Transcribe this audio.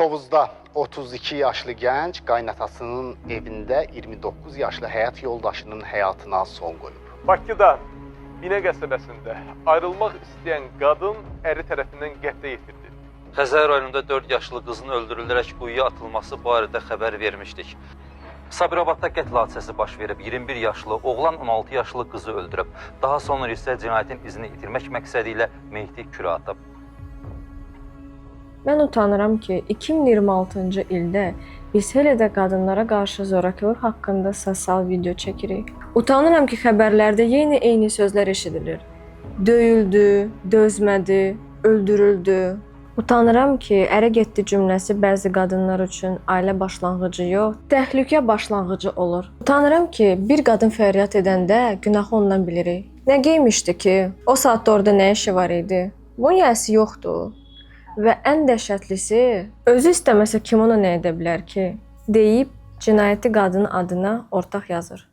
Tovuzda 32 yaşlı gənc qaynatasının evində 29 yaşlı həyat yoldaşının həyatına son qoyub. Bakıda Binə qəsəbəsində ayrılmaq istəyən qadın əri tərəfindən qətlə yetirildi. Xəzər rayonunda 4 yaşlı qızın öldürülərək quyuya atılması barədə xəbər vermişdik. Sabirabadda qətl hadisəsi baş verib. 21 yaşlı oğlan 16 yaşlı qızı öldürüb. Daha sonra isə cinayətin izini itirmək məqsədi ilə meyiti kürə atıb. Mən utanıram ki, 2026-cı ildə biz hələ də qadınlara qarşı zorakılıq haqqında sosial video çəkirik. Utanıram ki, xəbərlərdə eyni sözlər eşidilir. Döyüldü, dözmədi, öldürüldü. Utanıram ki, ərə getdi cümləsi bəzi qadınlar üçün ailə başlanğıcı yox, təhlükə başlanğıcı olur. Utanıram ki, bir qadın fəryad edəndə günahı ondan bilirik. Nə geymişdi ki? O saatda orada nə işi var idi? Bunun yəsi yoxdur. Və ən dəhşətlisi, özü istəməsə kim ona nə edə bilər ki? Deyib cinayəti qadının adına ortaq yazır.